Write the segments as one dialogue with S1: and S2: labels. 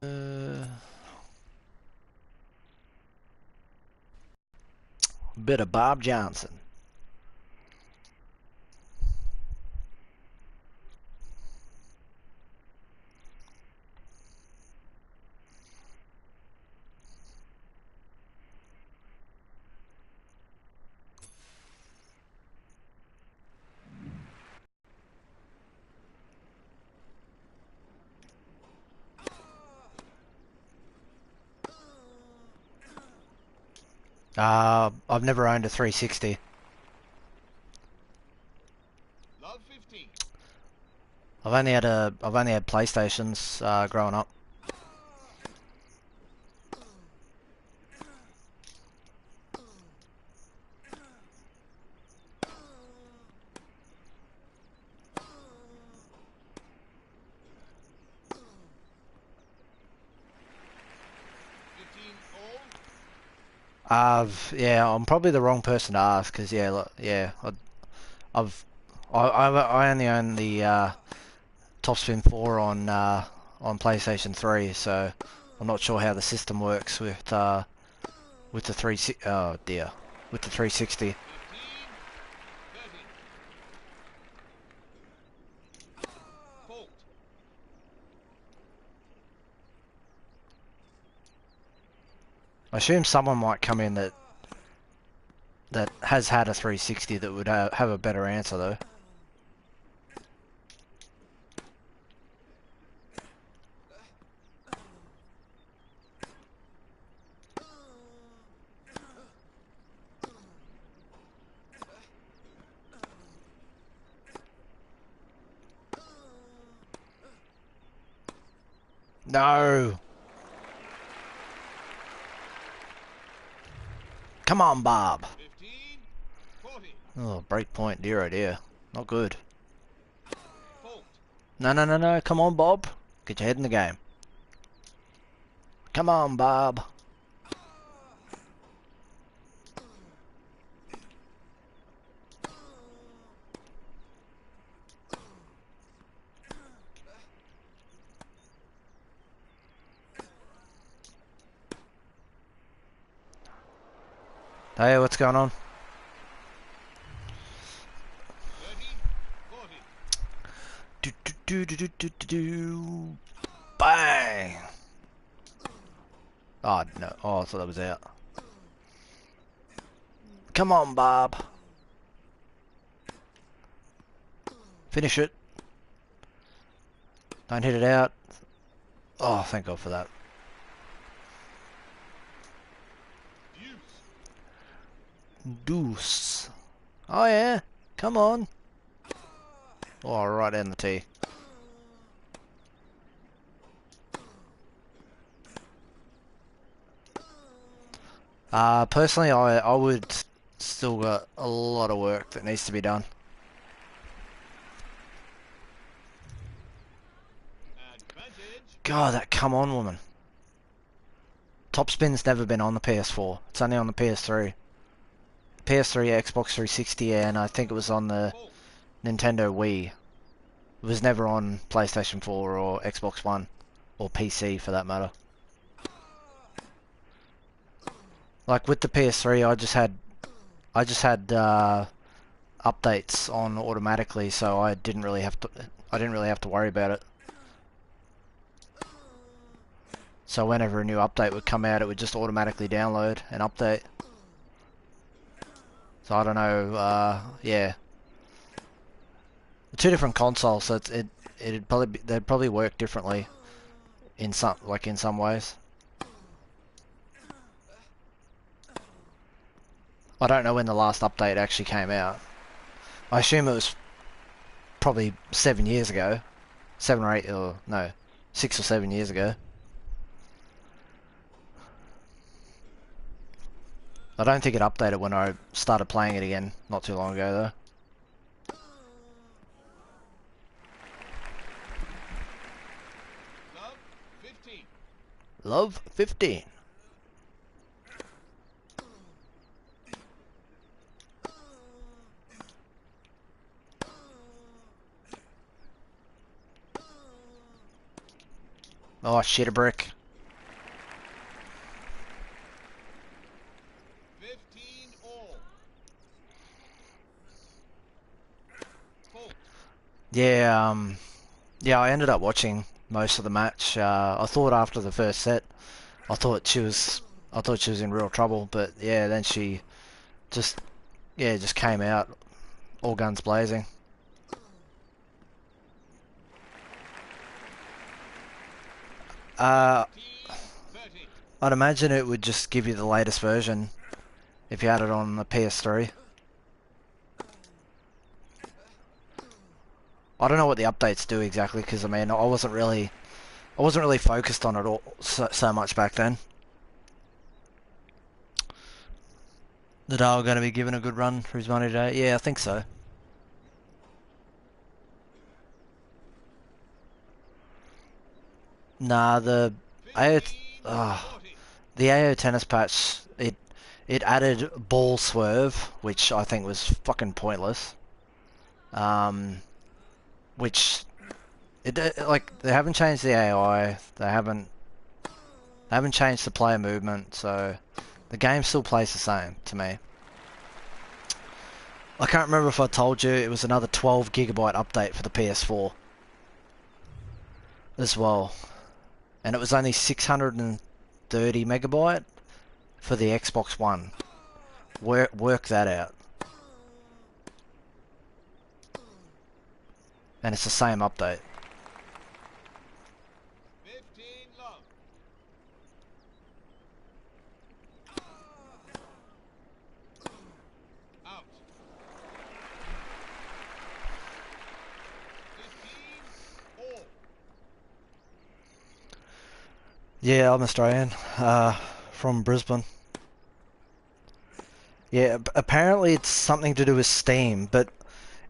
S1: Bit of Bob Johnson. I've never owned a 360.
S2: Love 15.
S1: I've only had PlayStations growing up. Yeah, I'm probably the wrong person to ask because yeah, look, yeah, I've I only own the Topspin 4 on PlayStation 3, so I'm not sure how the system works with the oh dear, with the 360.
S2: 15, 30. Fault.
S1: I assume someone might come in that has had a 360 that would have a better answer though. No! Come on, Bob!
S2: 15, 40.
S1: Oh, break point, dear oh dear. Not good.
S2: Fault.
S1: No, no, no, no, come on, Bob. Get your head in the game. Come on, Bob. Hey, what's going on?
S2: 30, 40.
S1: Do, do, do, do, do, do, do, do. Bang! Oh, no. Oh, I thought that was out. Come on, Bob. Finish it. Don't hit it out. Oh, thank God for that. Deuce. Oh, yeah. Come on. Oh, right in the tee. Personally, I would still got a lot of work that needs to be done.
S2: Advantage.
S1: God, that come on, woman. Top Spin's never been on the PS4. It's only on the PS3. PS3, Xbox 360, and I think it was on the
S2: Fault.
S1: Nintendo Wii. It was never on PlayStation 4 or Xbox One, or PC for that matter. Like with the PS3, I just had updates on automatically, so I didn't really have to worry about it. So whenever a new update would come out, it would just automatically download and update. So I don't know, yeah. Two different consoles, so they'd probably work differently in some ways. I don't know when the last update actually came out. I assume it was probably 7 years ago, 7 or 8, or no, 6 or 7 years ago. I don't think it updated when I started playing it again not too long ago
S2: Love 15.
S1: though. Love 15. Oh shit, a brick.
S2: 15 all. Fault.
S1: Yeah, I ended up watching most of the match. I thought after the first set, I thought she was, I thought she was in real trouble, but yeah, then she just, yeah, just came out all guns blazing. Uh,
S2: 15 30.
S1: I'd imagine it would just give you the latest version if you had it on the PS3. I don't know what the updates do exactly because I mean I wasn't really focused on it all so much back then. Nadal going to be given a good run for his money today? Yeah, I think so. Nah, AO,
S2: 15
S1: uh,
S2: 40.
S1: the AO tennis patch it added ball swerve, which I think was fucking pointless. Um, which like they haven't changed the AI, they haven't changed the player movement, so the game still plays the same to me. I can't remember if I told you it was another 12 gigabyte update for the PS4 as well, and it was only 630 megabyte for the Xbox One. Work that out, and it's the same update.
S2: 15 love. Out. 15 all.
S1: Yeah, I'm Australian, from Brisbane. Yeah, apparently it's something to do with Steam, but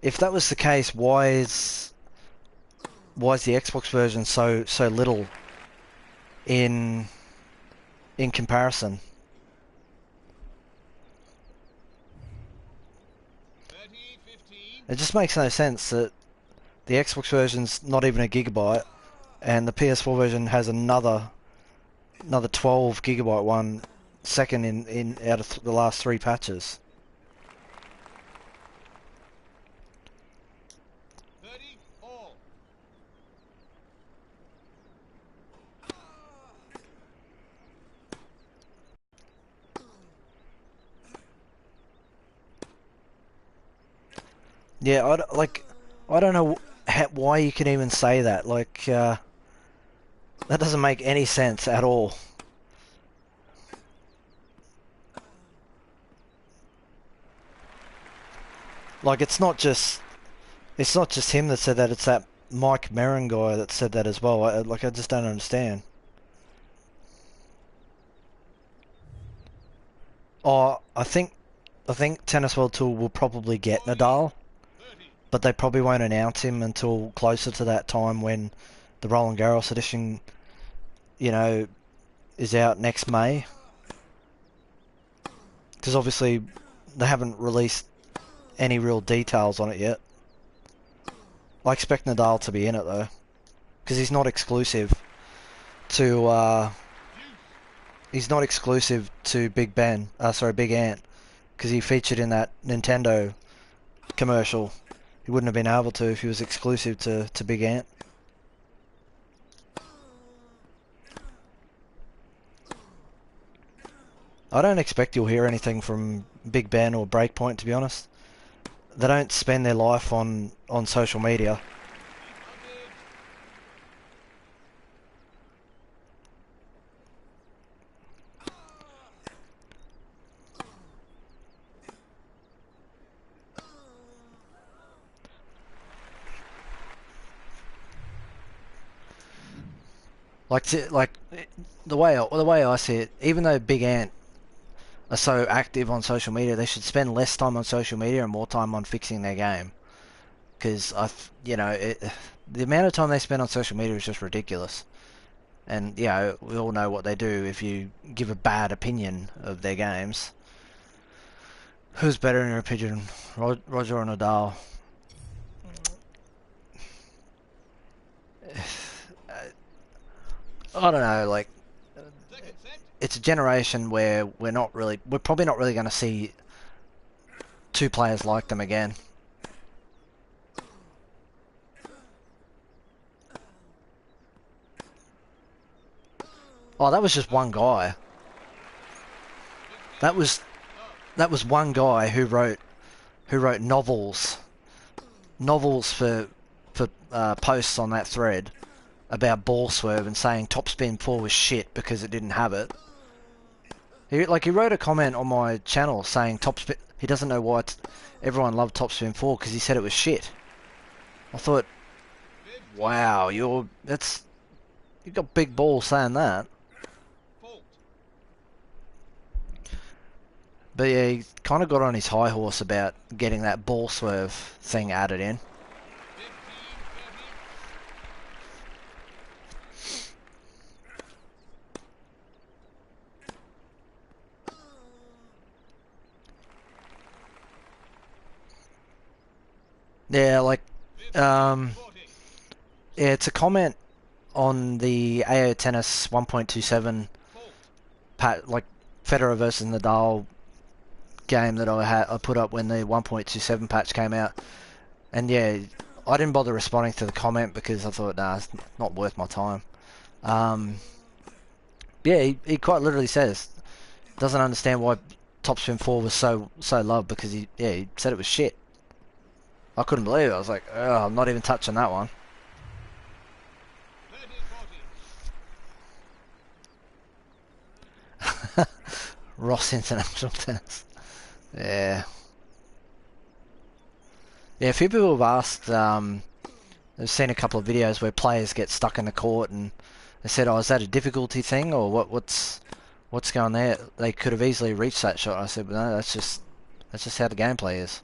S1: if that was the case, why is the Xbox version so little in comparison?
S2: 30 15.
S1: It just makes no sense that the Xbox version's not even a gigabyte, and the PS4 version has another 12 gigabyte one, second in out of the last three patches.
S2: 30 all.
S1: Yeah, I don't know why you can even say that. Like, that doesn't make any sense at all. Like, it's not just him that said that. It's that Mike Merrin guy that said that as well. I just don't understand. Oh, I think Tennis World Tour will probably get
S2: Volley.
S1: Nadal,
S2: 30.
S1: but they probably won't announce him until closer to that time when the Roland Garros edition, you know, is out next May. Because obviously they haven't released any real details on it yet. I expect Nadal to be in it though, because to
S2: Deuce.
S1: he's not exclusive to Big Ben. Sorry, Big Ant, because he featured in that Nintendo commercial. He wouldn't have been able to if he was exclusive to Big Ant. I don't expect you'll hear anything from Big Ben or Breakpoint, to be honest. They don't spend their life on social media.
S2: Advantage.
S1: Like the way I see it, even though Big Ant are so active on social media, they should spend less time on social media and more time on fixing their game. Because the amount of time they spend on social media is just ridiculous. And we all know what they do if you give a bad opinion of their games. Who's better in your opinion, Roger or Nadal? I don't know, like,
S2: Second set.
S1: it's a generation where we're probably not really going to see two players like them again. Oh, that was just one guy.
S2: 15
S1: That was
S2: love.
S1: that was one guy who wrote novels for posts on that thread about ball swerve and saying Topspin 4 was shit because it didn't have it. He wrote a comment on my channel saying Topspin. He doesn't know why everyone loved Topspin 4 because he said it was shit. I thought,
S2: 15
S1: wow,
S2: all.
S1: you've got big balls saying that.
S2: Fault.
S1: But yeah, he kind of got on his high horse about getting that ball swerve thing added in.
S2: 15-30.
S1: Yeah, like,
S2: 15-40.
S1: yeah, it's a comment on the AO Tennis 1.27
S2: Fault.
S1: like Federer versus Nadal game that I put up when the 1.27 patch came out, and yeah, I didn't bother responding to the comment because I thought, nah, it's not worth my time. Um, yeah, he quite literally says doesn't understand why Topspin 4 was so loved because he said it was shit. I couldn't believe it. I was like, oh, I'm not even touching that one.
S2: 30-40.
S1: Ross International Tennis. Yeah. Yeah, a few people have asked, I've seen a couple of videos where players get stuck in the court and they said, oh, is that a difficulty thing or what's going there? They could have easily reached that shot. I said, well, no, that's just how the gameplay is.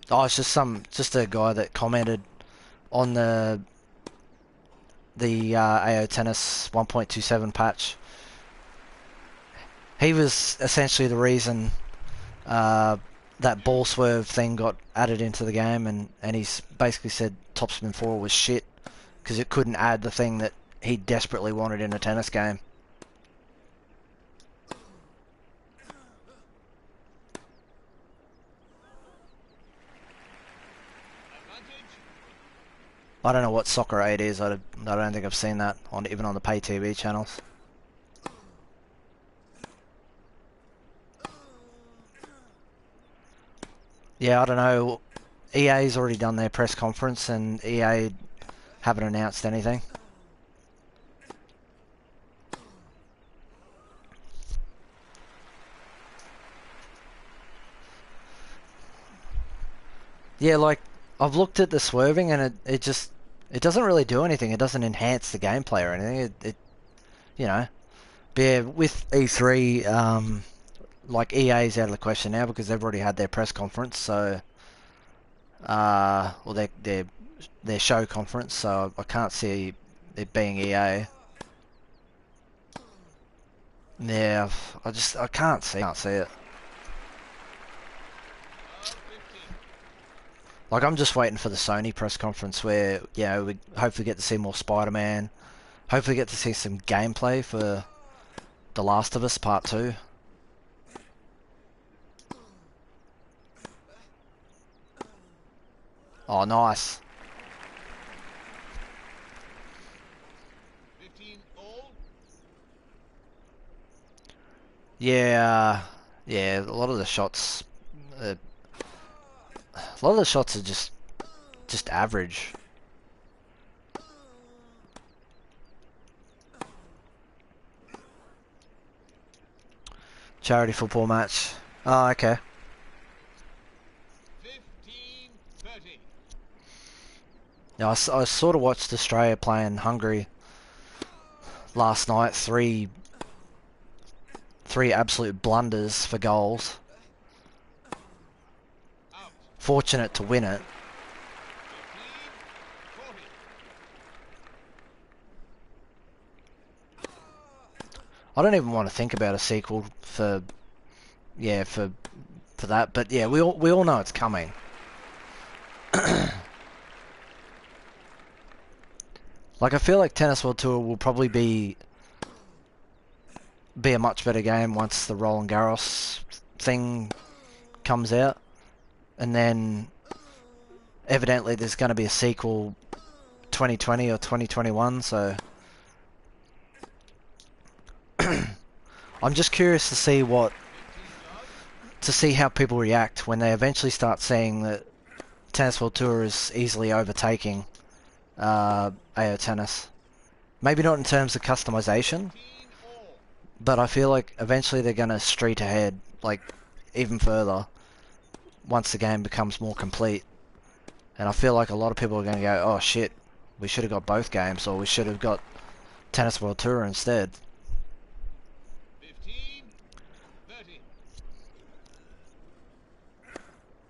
S1: Oh, it's just a guy that commented on the AO Tennis 1.27 patch. He was essentially the reason uh, that ball swerve thing got added into the game, and he's basically said Topspin 4 was shit because it couldn't add the thing that he desperately wanted in a tennis game.
S2: Advantage.
S1: I don't know what Soccer 8 is. I don't think I've seen that even on the pay TV channels. Yeah, I don't know. EA's already done their press conference and EA haven't announced anything. Yeah, like, I've looked at the swerving and it doesn't really do anything. It doesn't enhance the gameplay or anything. You know, but yeah, with E3, like EA's out of the question now because they've already had their press conference. So, well, their show conference. So I can't see it being EA. Yeah, I can't see it.
S2: Love 15.
S1: Like I'm just waiting for the Sony press conference where we hopefully get to see more Spider-Man. Hopefully get to see some gameplay for The Last of Us Part 2. Oh, nice.
S2: 15 all.
S1: Yeah, yeah. Uh, a lot of the shots are just average. Charity football match. Oh, okay.
S2: 15-30.
S1: Yeah, I sort of watched Australia playing Hungary last night. Three absolute blunders for goals.
S2: Out.
S1: Fortunate to win it.
S2: 15-40.
S1: I don't even want to think about a sequel for that. But yeah, we all know it's coming. Like, I feel like Tennis World Tour will probably be a much better game once the Roland Garros thing comes out, and then evidently there's going to be a sequel 2020 or 2021, so I'm just curious to see how people react when they eventually start seeing that Tennis World Tour is easily overtaking AO Tennis. Maybe not in terms of customization,
S2: 15 all.
S1: but I feel like eventually they're going to street ahead, like, even further once the game becomes more complete. And I feel like a lot of people are going to go, oh shit, we should have got both games, or we should have got Tennis World Tour instead.
S2: 15, 30.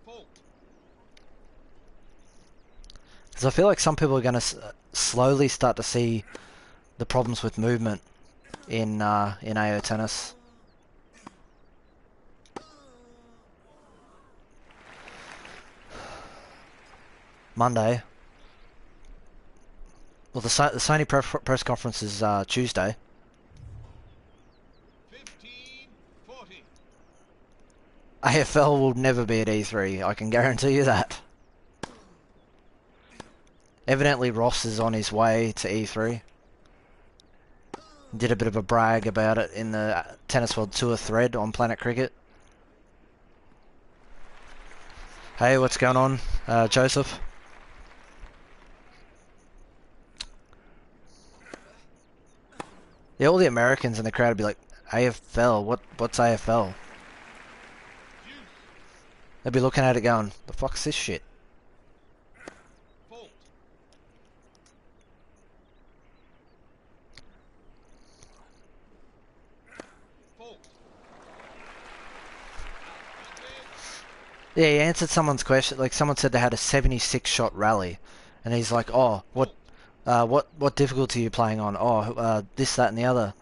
S2: Fault.
S1: Because I feel like some people are going to slowly start to see the problems with movement in AO Tennis. Monday. Well, the Sony press conference is Tuesday.
S2: 15, 40.
S1: AFL will never be at E3, I can guarantee you that. Evidently Ross is on his way to E3. Did a bit of a brag about it in the Tennis World Tour thread on Planet Cricket. Hey, what's going on, Joseph? Yeah, all the Americans in the crowd would be like, AFL, what's AFL?
S2: Juice.
S1: They'd be looking at it going, the fuck's this shit?
S2: Fault. Fault.
S1: Yeah, he answered someone's question. Like, someone said they had a 76 shot rally, and he's like, "Oh, what difficulty are you playing on? Oh, this, that, and the other."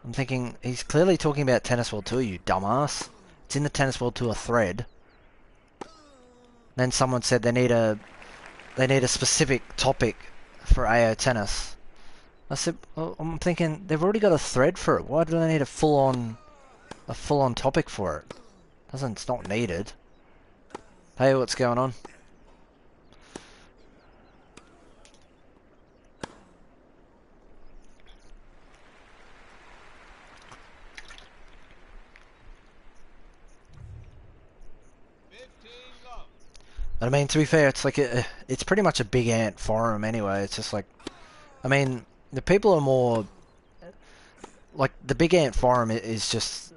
S1: I'm thinking he's clearly talking about Tennis World Tour, you dumbass. It's in the Tennis World Tour thread. Then someone said they need a specific topic for AO Tennis. I said, well, I'm thinking they've already got a thread for it. Why do they need a full on topic for it? It's not needed. Hey, what's going on?
S2: Love.
S1: But I mean, to be fair, it's like it's pretty much a big ant forum anyway. It's just like, I mean, the people are more like the big ant forum is just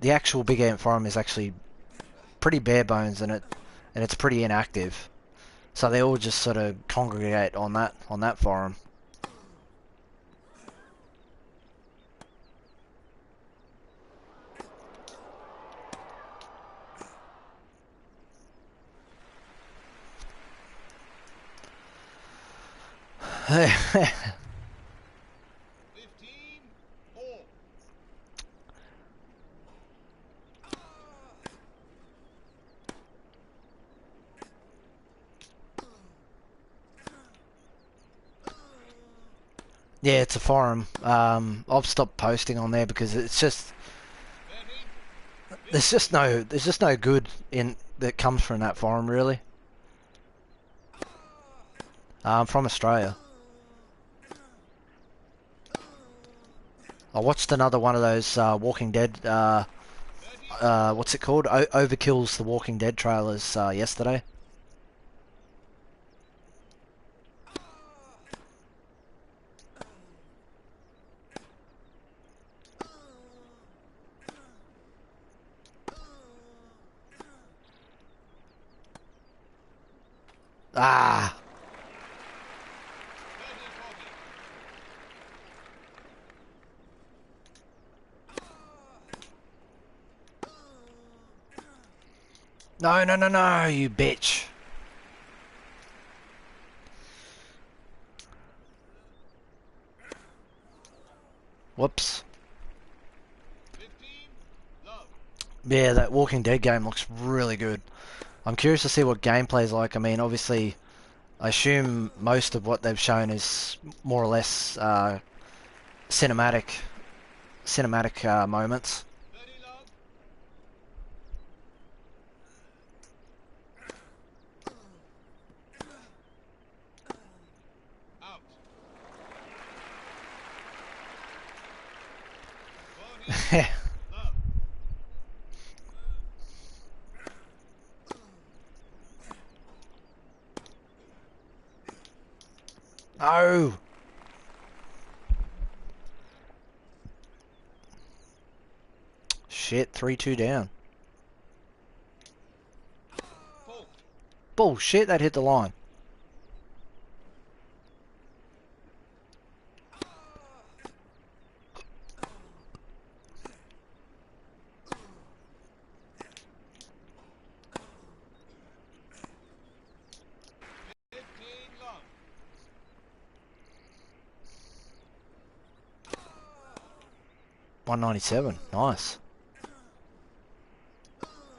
S1: the actual big ant forum is actually pretty bare bones and it's pretty inactive. So they all just sort of congregate on that forum. Yeah,
S2: 15 all.
S1: it's a forum. I've stopped posting on there because it's just
S2: 30.
S1: there's just no good in that comes from that forum really. I'm from Australia. I watched another one of those Walking Dead.
S2: 30.
S1: What's it called? Overkill's The Walking Dead trailers yesterday. Ah,
S2: 30, 40.
S1: no, no, no, no, you bitch. Whoops.
S2: 15 love.
S1: Yeah, that Walking Dead game looks really good. I'm curious to see what gameplay's like. I mean, obviously, I assume most of what they've shown is more or less cinematic moments.
S2: Ready, love. Out. Body. Love.
S1: Oh, shit! 3-2 down.
S2: Fault.
S1: Bullshit! That hit the line.
S2: Love.
S1: 197. Nice.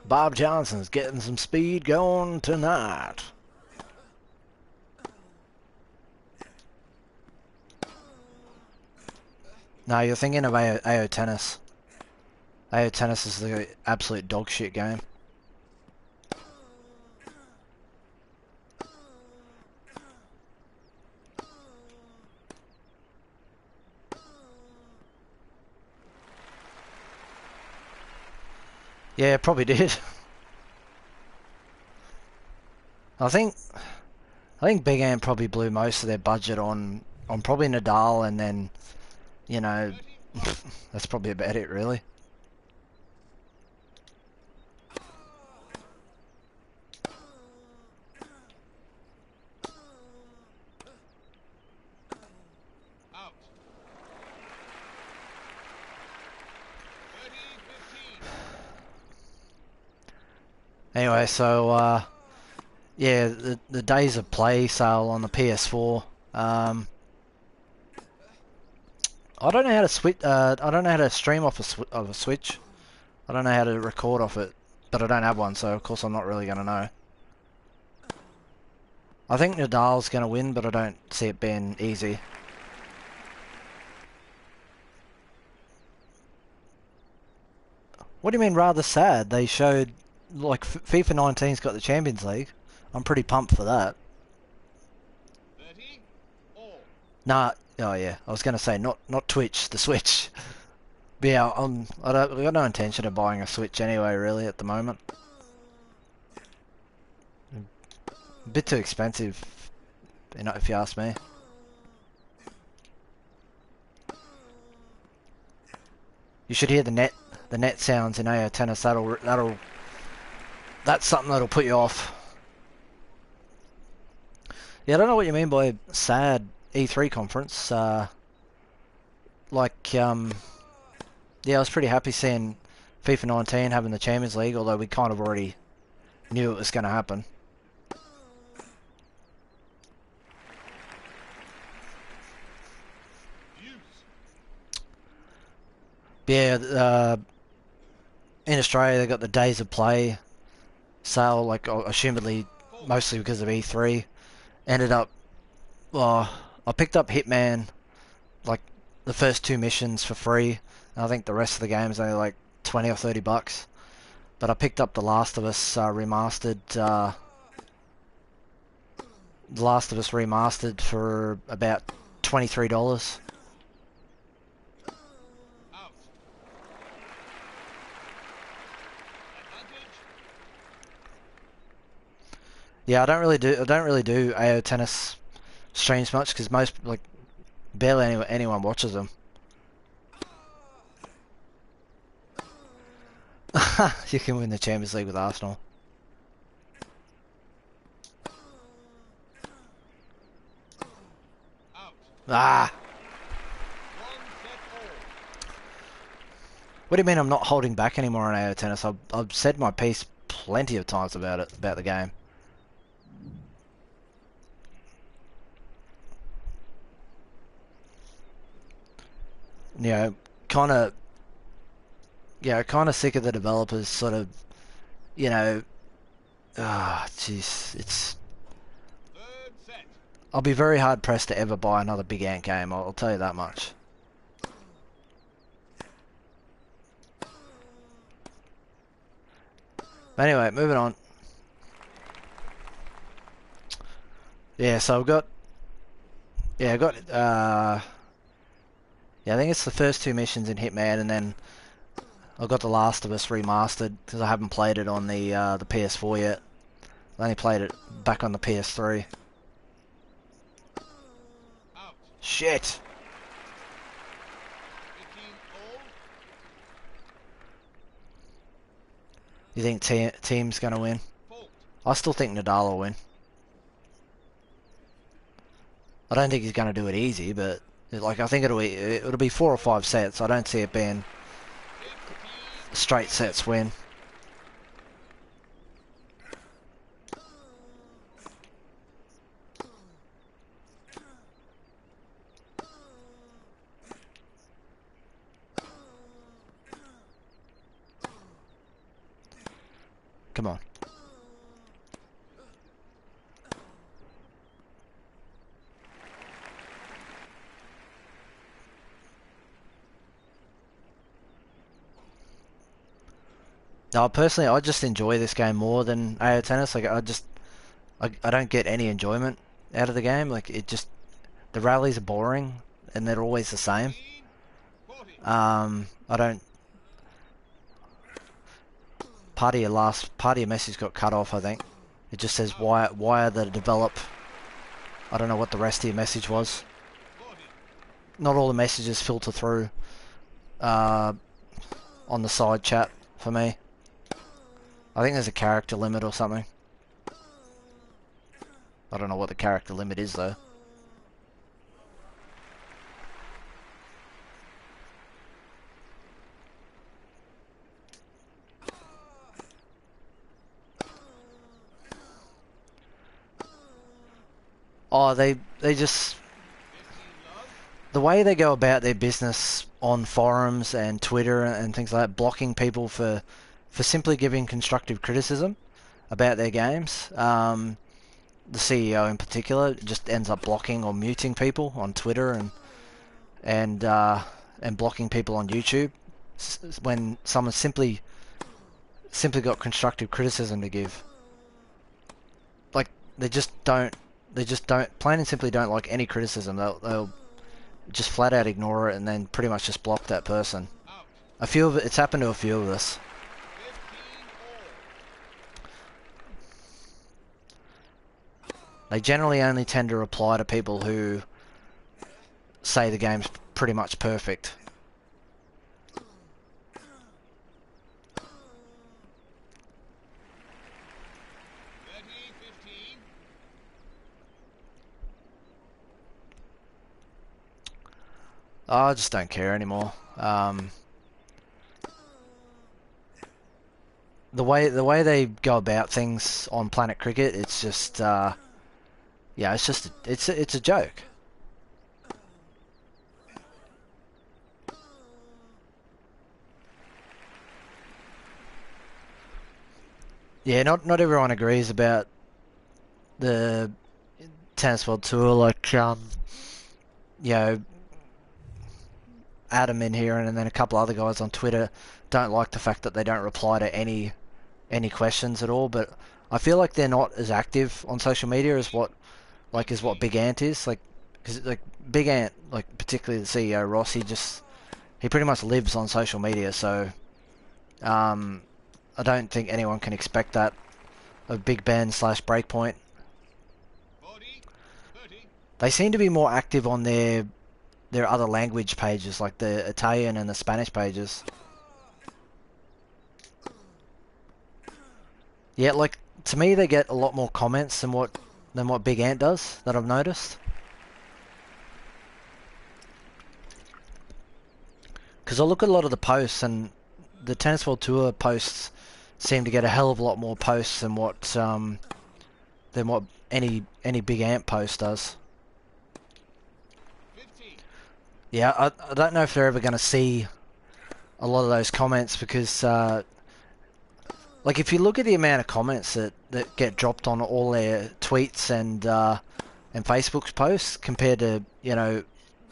S1: Bob Johnson's getting some speed going tonight. No, you're thinking of AO Tennis. AO Tennis is the absolute dog shit game. Yeah, probably did. I think Big Ant probably blew most of their budget on probably Nadal, and then, you know,
S2: 30.
S1: that's probably about it really.
S2: Out. 30, 15.
S1: Anyway, so yeah, the Days of Play sale on the PS4. I don't know how to switch. I don't know how to stream off of a Switch. I don't know how to record off it, but I don't have one, so of course I'm not really gonna know. I think Nadal's gonna win, but I don't see it being easy. What do you mean rather sad? They showed, like, FIFA 19's got the Champions League. I'm pretty pumped for that.
S2: 30. All.
S1: Nah, oh yeah, I was gonna say not Twitch, the Switch. But yeah, I've got no intention of buying a Switch anyway, really, at the moment. A bit too expensive, you know, if you ask me. You should hear the net sounds in AO Tennis. That's something that'll put you off. Yeah, I don't know what you mean by sad E3 conference. Yeah, I was pretty happy seeing FIFA 19 having the Champions League, although we kind of already knew it was going to happen.
S2: Use.
S1: Yeah, in Australia they got the Days of Play sale, like assumedly
S2: Fault.
S1: mostly because of E3. Ended up, well, I picked up Hitman, like the first two missions for free. And I think the rest of the game is only like 20 or 30 bucks. But I picked up The Last of Us remastered. The Last of Us remastered for about $23.
S2: Out. Advantage.
S1: Yeah, I don't really do AO Tennis streams much because most, like, barely anyone watches them. You can win the Champions League with Arsenal.
S2: Out.
S1: Ah,
S2: One set all.
S1: what do you mean I'm not holding back anymore on AO Tennis? I've said my piece plenty of times about it, about the game. You know, kind of, yeah, kind of sick of the developers sort of, you know, ah, jeez, it's
S2: Third set.
S1: I'll be very hard pressed to ever buy another Big Ant game. I'll tell you that much. But anyway, moving on. Yeah, so I've got. Yeah, I got. Yeah, I think it's the first two missions in Hitman, and then I got The Last of Us remastered because I haven't played it on the PS4 yet. I only played it back on the PS3.
S2: Out.
S1: Shit!
S2: 15 all.
S1: You think team's gonna win?
S2: Fault.
S1: I still think Nadal will win. I don't think he's gonna do it easy, but like I think it'll be 4 or 5 sets. I don't see it being
S2: 15.
S1: straight sets win. Come on. No, personally, I just enjoy this game more than AO Tennis. Like, I don't get any enjoyment out of the game. Like, the rallies are boring and they're always the same.
S2: 15. 40.
S1: I don't. Part of your message got cut off. I think it just says why are the develop. I don't know what the rest of your message was.
S2: 40.
S1: Not all the messages filter through on the side chat for me. I think there's a character limit or something. I don't know what the character limit is though. Oh, they just
S2: 15 love.
S1: the way they go about their business on forums and Twitter and things like that, blocking people for simply giving constructive criticism about their games. The CEO in particular just ends up blocking or muting people on Twitter and blocking people on YouTube when someone simply got constructive criticism to give. Like they just don't plain and simply don't like any criticism. They'll just flat out ignore it and then pretty much just block that person.
S2: Out.
S1: It's happened to a few of us.
S2: 15 all.
S1: They generally only tend to reply to people who say the game's pretty much perfect.
S2: 30. 15.
S1: I just don't care anymore. The way they go about things on Planet Cricket, it's just yeah, it's a joke. Yeah, not everyone agrees about the Tennis World Tour. Like you know, Adam in here and then a couple other guys on Twitter don't like the fact that they don't reply to any questions at all. But I feel like they're not as active on social media as what Big Ant is. Like, cause like Big Ant, like particularly the CEO Ross, he pretty much lives on social media. So I don't think anyone can expect that of Big Ben / Breakpoint.
S2: 40. 30.
S1: They seem to be more active on their other language pages, like the Italian and the Spanish pages. Yeah, like to me, they get a lot more comments than what Big Ant does. That I've noticed. Because I look at a lot of the posts, and the Tennis World Tour posts seem to get a hell of a lot more posts than what any Big Ant post does.
S2: 15.
S1: Yeah, I don't know if they're ever going to see a lot of those comments because, like, if you look at the amount of comments that get dropped on all their tweets and and Facebook's posts compared to, you know,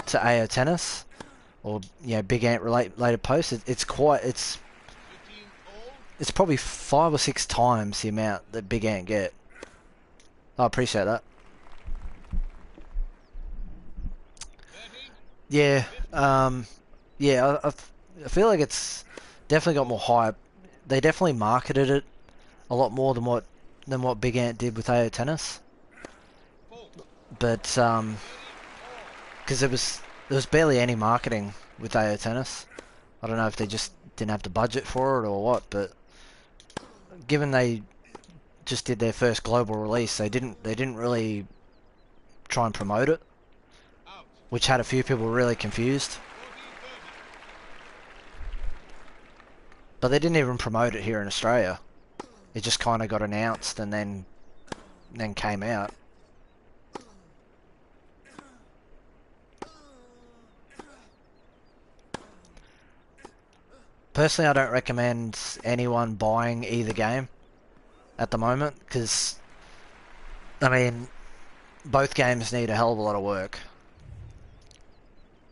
S1: to AO Tennis or, you know, Big Ant related posts. It's quite,
S2: 15 all.
S1: it's probably 5 or 6 times the amount that Big Ant get. I appreciate that.
S2: 30.
S1: Yeah, yeah, I feel like it's definitely got more hype. They definitely marketed it a lot more than what Big Ant did with AO Tennis.
S2: Fault.
S1: But
S2: 30 all.
S1: because there was barely any marketing with AO Tennis. I don't know if they just didn't have the budget for it or what, but given they just did their first global release, they didn't really try and promote it,
S2: Out.
S1: which had a few people really confused.
S2: 40 30.
S1: But they didn't even promote it here in Australia. It just kind of got announced and then came out. Personally, I don't recommend anyone buying either game at the moment because, I mean, both games need a hell of a lot of work.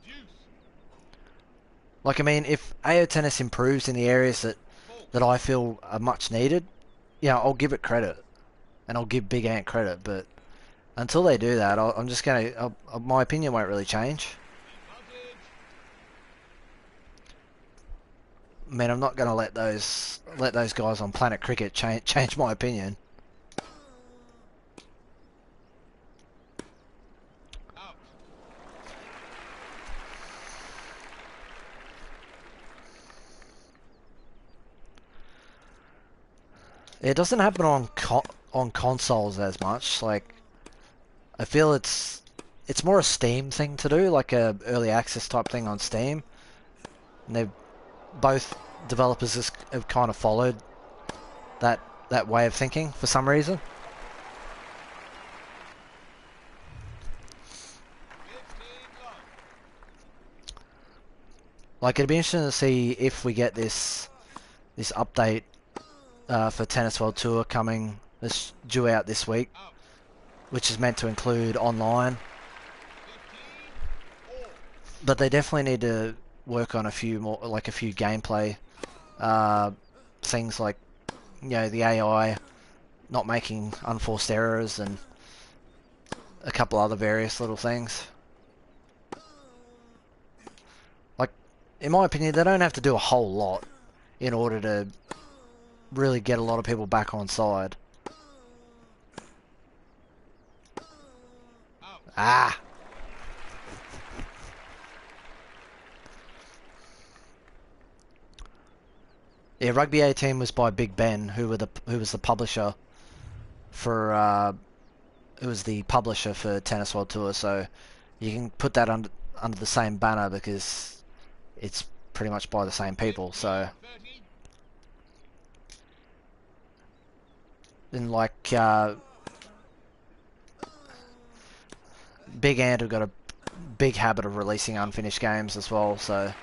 S2: Deuce.
S1: Like, I mean, if AO Tennis improves in the areas
S2: Fault.
S1: that I feel are much needed, yeah, I'll give it credit. And I'll give Big Ant credit, but until they do that, I'm just gonna... my opinion won't really change.
S2: Advantage.
S1: I mean, I'm not gonna let those guys on Planet Cricket change my opinion.
S2: Out.
S1: It doesn't happen on consoles as much. Like, I feel it's more a Steam thing to do, like a early access type thing on Steam. And they've both developers have kind of followed that way of thinking for some reason.
S2: 15 love.
S1: Like, it'd be interesting to see if we get this update for Tennis World Tour coming, this due out this week,
S2: Out.
S1: which is meant to include online.
S2: 15 all.
S1: But they definitely need to work on a few more, like a few gameplay things, like, you know, the AI not making unforced errors and a couple other various little things. Like, in my opinion, they don't have to do a whole lot in order to really get a lot of people back on side.
S2: Out.
S1: Ah! Yeah, Rugby 18 was by Big Ben, who was the publisher for Tennis World Tour. So you can put that under the same banner because it's pretty much by the same people.
S2: 15
S1: So
S2: 30.
S1: then, like, Big Ant have got a big habit of releasing unfinished games as well. So
S2: 15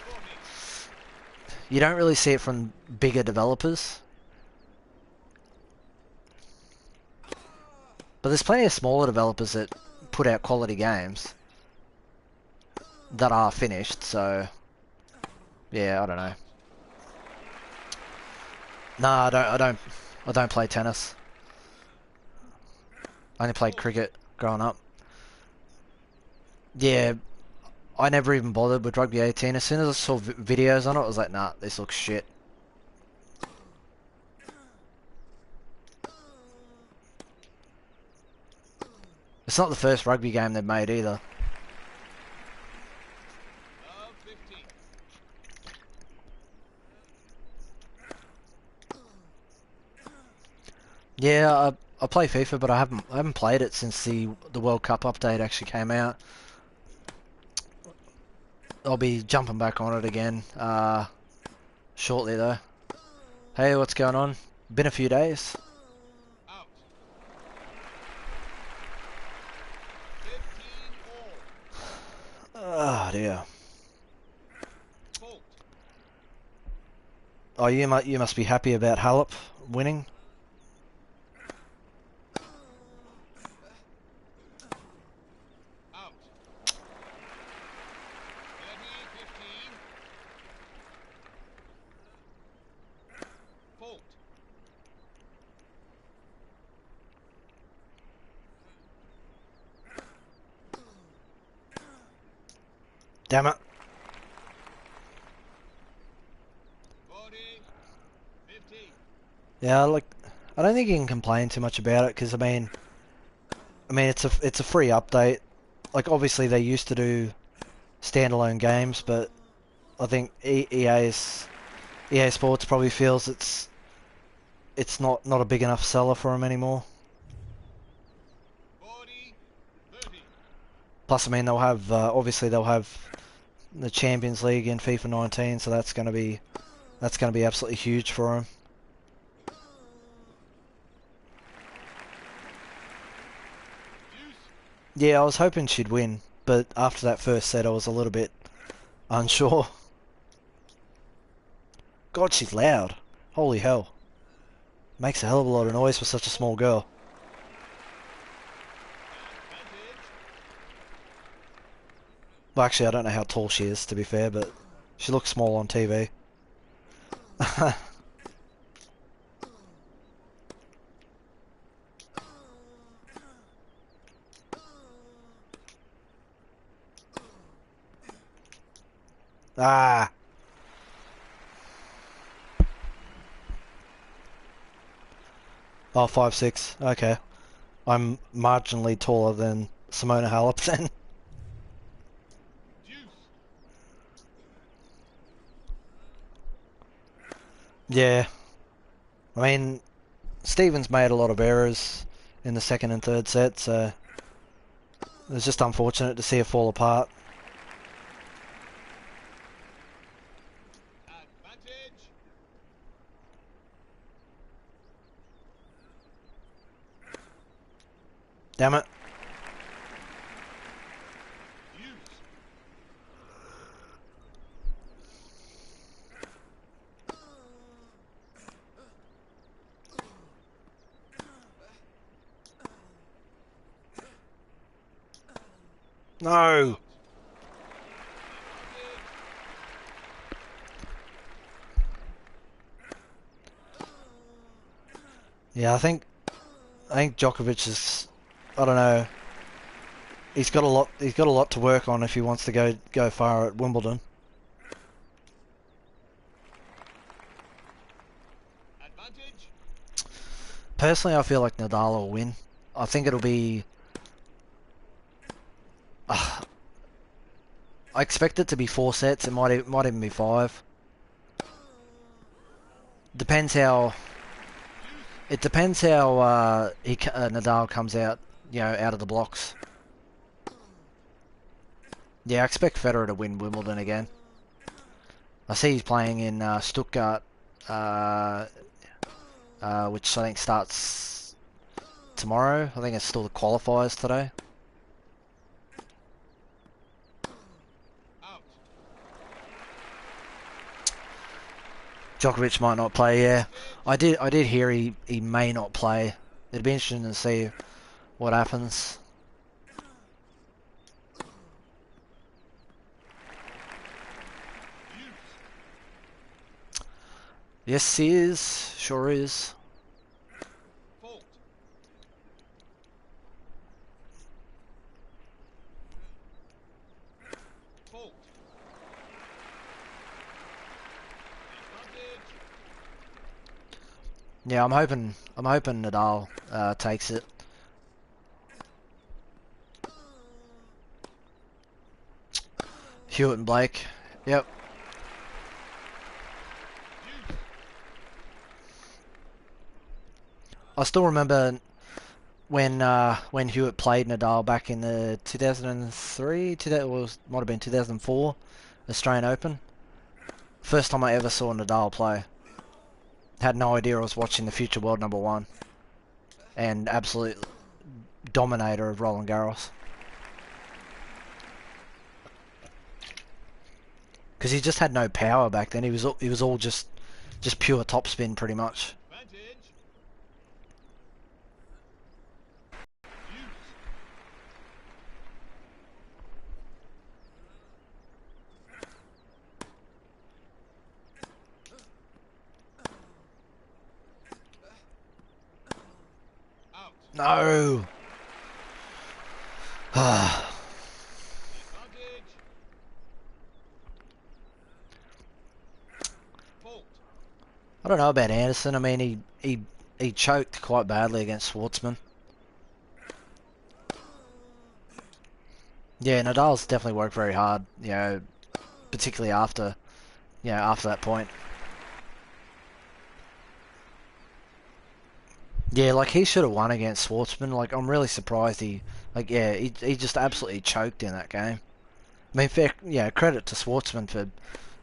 S2: 40.
S1: you don't really see it from bigger developers. But there's plenty of smaller developers that put out quality games that are finished, so yeah, I don't know. No, I don't play tennis. I only played cricket growing up. Yeah, I never even bothered with Rugby 18. As soon as I saw videos on it, I was like, nah, this looks shit. It's not the first rugby game they've made either.
S2: Love 15.
S1: Yeah, I play FIFA, but I haven't played it since the World Cup update actually came out. I'll be jumping back on it again shortly though. Hey, what's going on? Been a few days.
S2: Out. 15 all.
S1: Oh dear.
S2: Fault.
S1: Oh, you must be happy about Halep winning. Damn it.
S2: 40, 50.
S1: Yeah, like, I don't think you can complain too much about it because I mean it's a free update. Like obviously they used to do standalone games, but I think EA Sports probably feels it's not a big enough seller for them anymore.
S2: 40, 30.
S1: Plus, I mean they'll have obviously they'll have the Champions League in FIFA 19, so that's gonna be absolutely huge for them.
S2: Deuce.
S1: Yeah, I was hoping she'd win, but after that first set, I was a little bit unsure. God, she's loud. Holy hell. Makes a hell of a lot of noise for such a small girl.
S2: Advantage.
S1: Well, actually, I don't know how tall she is, to be fair, but she looks small on TV. Ah! Oh, 5'6". Okay. I'm marginally taller than Simona Halep then.
S2: Deuce.
S1: Yeah. I mean, Stevens made a lot of errors in the second and third set, so it was just unfortunate to see her fall apart.
S2: Advantage.
S1: Damn it.
S2: Deuce.
S1: No!
S2: Out. Advantage.
S1: Yeah, I think Djokovic is, I don't know, he's got a lot to work on if he wants to go far at Wimbledon.
S2: Advantage.
S1: Personally, I feel like Nadal will win. I think it'll be I expect it to be 4 sets. It might even be 5. Depends how
S2: Deuce.
S1: it depends how Nadal comes out, out of the blocks. Yeah, I expect Federer to win Wimbledon again. I see he's playing in Stuttgart, uh, which I think starts tomorrow. I think it's still the qualifiers today.
S2: Out.
S1: Djokovic might not play. Yeah,
S2: Advantage.
S1: I did hear he may not play. It'd be interesting to see what happens.
S2: Deuce.
S1: Yes, he is. Sure is.
S2: Fault. Fault. Advantage.
S1: Yeah, I'm hoping Nadal takes it. Hewitt and Blake. Yep.
S2: Deuce.
S1: I still remember when Hewitt played Nadal back in the 2003, might have been 2004 Australian Open. First time I ever saw Nadal play. Had no idea I was watching the future world number one and absolute dominator of Roland Garros. Because he just had no power back then. He was all just pure topspin pretty much.
S2: Advantage. Deuce. Out.
S1: No.
S2: Advantage.
S1: I don't know about Anderson. I mean, he choked quite badly against Schwartzman. Yeah, Nadal's definitely worked very hard. You know, particularly after after that point. Yeah, like he should have won against Schwartzman. Like I'm really surprised he just absolutely choked in that game. I mean, fair, credit to Schwartzman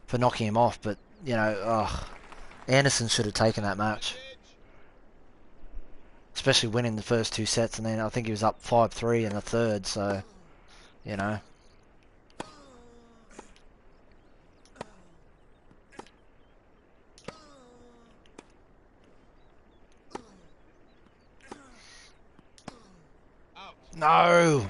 S1: for knocking him off, but Anderson should have taken that match,
S2: Advantage.
S1: especially winning the first two sets, and then I think he was up 5-3 in the third. So you know,
S2: Out.
S1: no.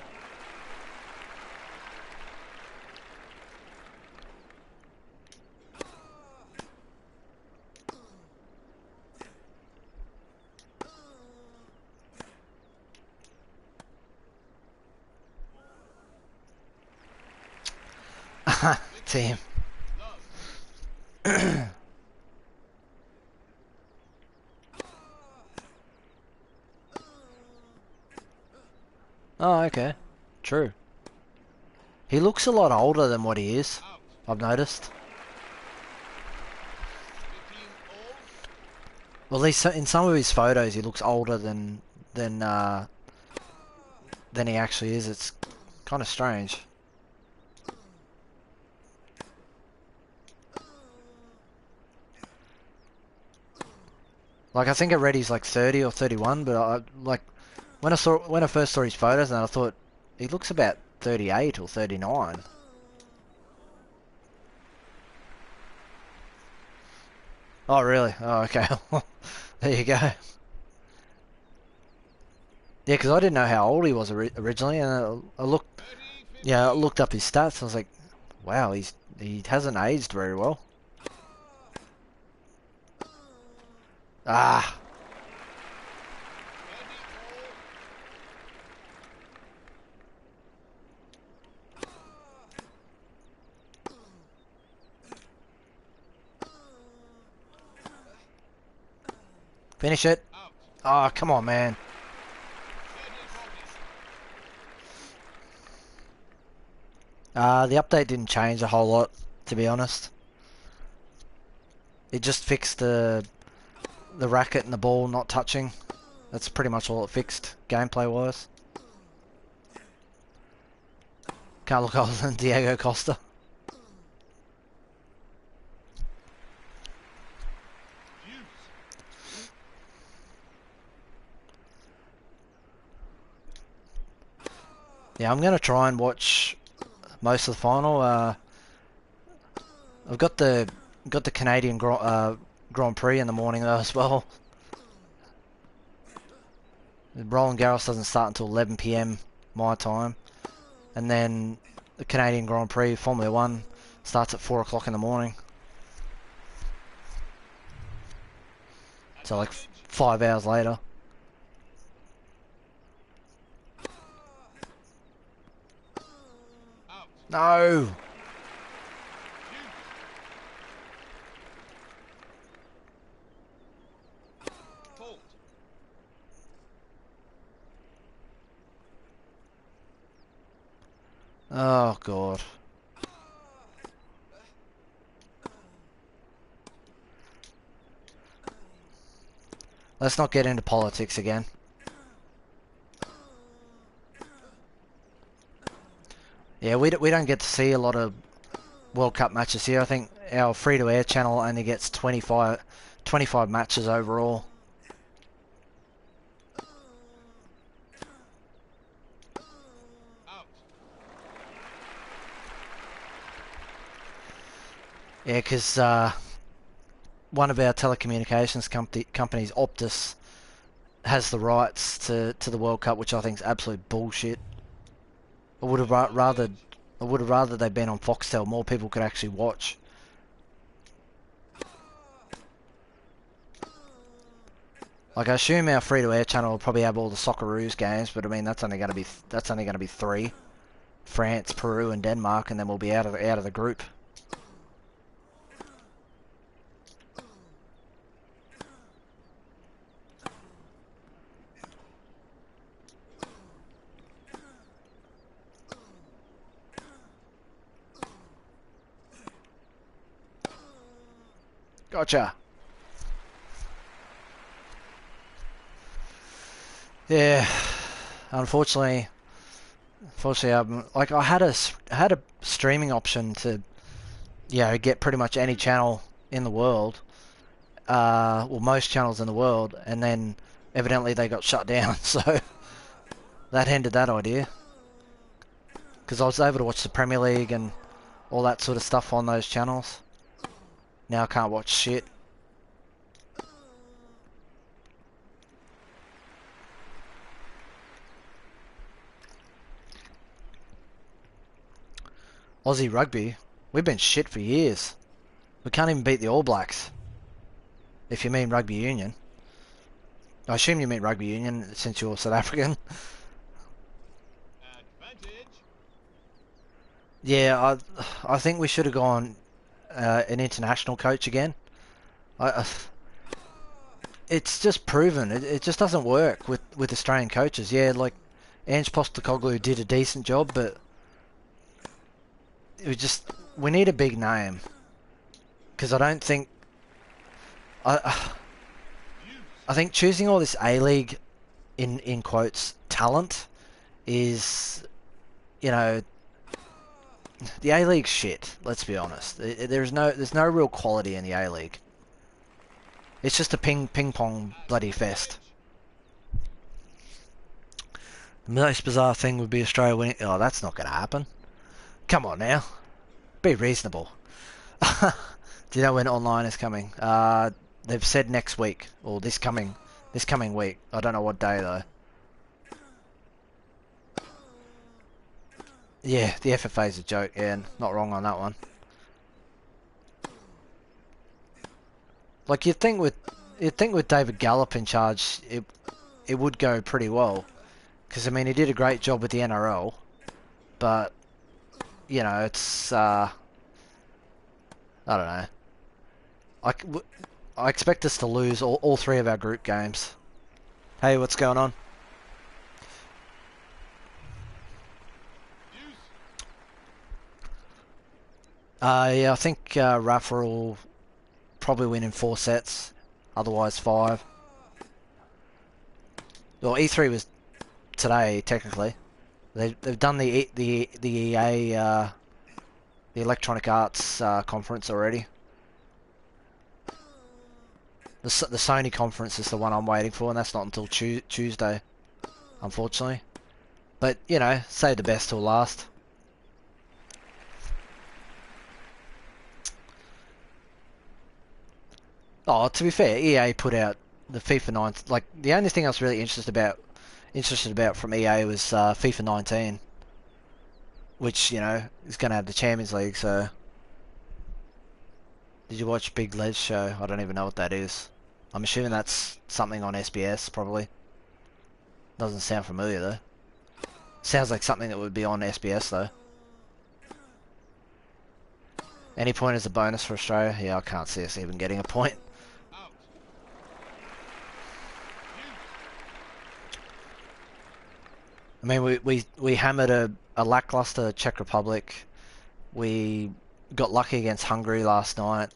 S1: Team.
S2: Love.
S1: Oh, okay. True. He looks a lot older than what he is,
S2: Out.
S1: I've noticed.
S2: 15 all.
S1: Well, at least in some of his photos, he looks older than uh, than he actually is. It's kind of strange. Like I think I read he's like 30 or 31, but like when I first saw his photos, and I thought he looks about 38 or 39. Oh, really? Oh, okay. There you go. Yeah, because I didn't know how old he was originally, and I looked,
S2: 30,
S1: I
S2: 15.
S1: looked up his stats. I was like, wow, he hasn't aged very well. Ah,
S2: 30 all.
S1: finish it.
S2: Out.
S1: Oh, come on, man.
S2: 30 problems.
S1: The update didn't change a whole lot, to be honest. It just fixed the racket and the ball not touching. That's pretty much all it fixed, gameplay wise. Can't look older than Diego Costa.
S2: Use.
S1: Yeah, I'm gonna try and watch most of the final. I've got the Canadian Grand Prix in the morning though as well. Roland Garros doesn't start until 11 p.m. my time, and then the Canadian Grand Prix Formula One starts at 4 o'clock in the morning. So like
S2: Advantage.
S1: 5 hours later.
S2: Out.
S1: No.
S2: Use. Fault.
S1: Oh god. Let's not get into politics again. Yeah, we don't get to see a lot of World Cup matches here. I think our free-to-air channel only gets 25 matches overall.
S2: Out.
S1: Yeah, because one of our telecommunications companies, Optus, has the rights to the World Cup, which I think is absolute bullshit. I would have rather
S2: Advantage.
S1: they'd been on Foxtel. More people could actually watch. Like I assume our free-to-air channel will probably have all the Socceroos games, but I mean that's only going to be three: France, Peru, and Denmark, and then we'll be out of the group. Gotcha. Yeah. Unfortunately, like I had a streaming option to, get pretty much any channel in the world, well, most channels in the world, and then evidently they got shut down, so that ended that idea. Because I was able to watch the Premier League and all that sort of stuff on those channels. Now I can't watch shit. Aussie rugby, we've been shit for years. We can't even beat the All Blacks, if you mean rugby union. I assume you mean rugby union since you're South African.
S2: Advantage.
S1: Yeah, I think we should have gone an international coach again. I, it's just proven it just doesn't work with Australian coaches. Yeah, like Ange Postecoglou did a decent job, but we need a big name because I don't think I I think choosing all this A League in quotes talent is, you know, the A League's shit. Let's be honest. There's no real quality in the A League. It's just a ping pong bloody fest. The most bizarre thing would be Australia winning. Oh, that's not going to happen. Come on now, be reasonable. Do you know when online is coming? They've said next week or this coming week. I don't know what day though. Yeah, the FFA's a joke. Yeah, not wrong on that one. Like you'd think with David Gallop in charge, it would go pretty well. Because I mean, he did a great job with the NRL, but it's I don't know. I expect us to lose all three of our group games. Hey, what's going on?
S2: Use.
S1: Yeah, I think Rafa will probably win in 4 sets, otherwise 5. Well, E3 was today technically. They've done the EA the Electronic Arts conference already. The Sony conference is the one I'm waiting for, and that's not until Tuesday, unfortunately. But save the best till last. Oh, to be fair, EA put out the FIFA 9. Like the only thing I was really interested about from EA was FIFA 19, which is going to have the Champions League. So, did you watch Big Led's show? I don't even know what that is. I'm assuming that's something on SBS, probably. Doesn't sound familiar though. Sounds like something that would be on SBS though. Any point is a bonus for Australia? Yeah, I can't see us even getting a point.
S2: Out.
S1: I mean, we hammered a lackluster Czech Republic. We got lucky against Hungary last night.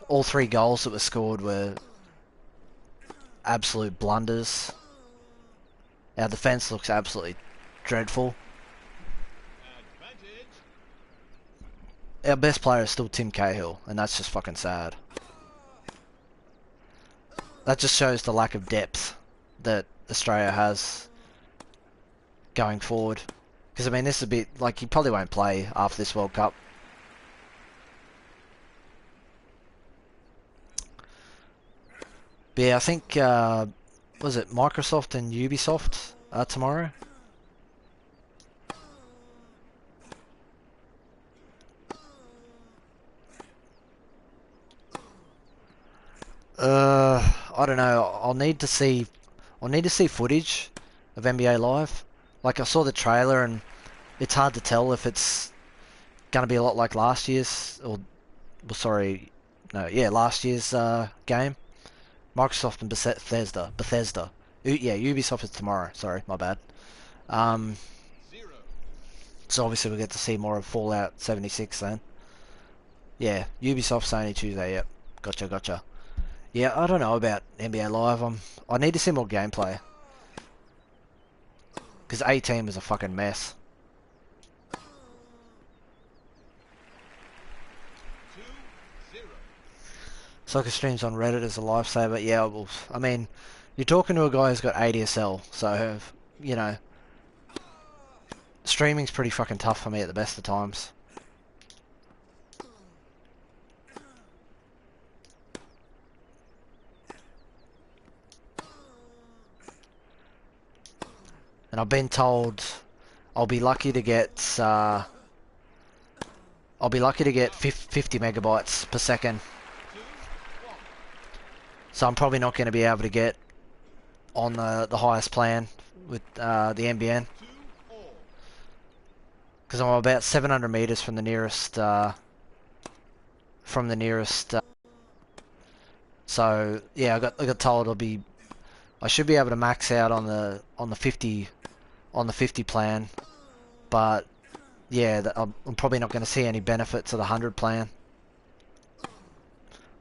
S1: All 3 goals that were scored were absolute blunders. Our defence looks absolutely dreadful.
S2: Advantage.
S1: Our best player is still Tim Cahill, and that's just fucking sad. That just shows the lack of depth that Australia has going forward. Because I mean, this is a bit like he probably won't play after this World Cup. But yeah, I think was it Microsoft and Ubisoft tomorrow? I don't know. I'll need to see footage of NBA Live. Like I saw the trailer and it's hard to tell if it's gonna be a lot like last year's or well, sorry, no, yeah, last year's game. Microsoft and Bethesda. Yeah, Ubisoft is tomorrow. Sorry, my bad. Um,
S2: 0.
S1: so obviously we get to see more of Fallout 76 then. Yeah, Ubisoft's only Tuesday. Yep. Gotcha, gotcha. Yeah, I don't know about NBA Live. I need to see more gameplay. Because A-Team is a fucking mess.
S2: 2-0.
S1: Soccer streams on Reddit is a lifesaver. Yeah, well, I mean, you're talking to a guy who's got ADSL, so, you know, streaming's pretty fucking tough for me at the best of times. And I've been told I'll be lucky to get 50 megabytes per second.
S2: 2-1.
S1: So I'm probably not going to be able to get on the highest plan with the NBN,
S2: 2-all.
S1: because I'm about 700 meters from the nearest so yeah, I got told I should be able to max out on the 50 plan, but yeah, I'm probably not going to see any benefit to the 100 plan,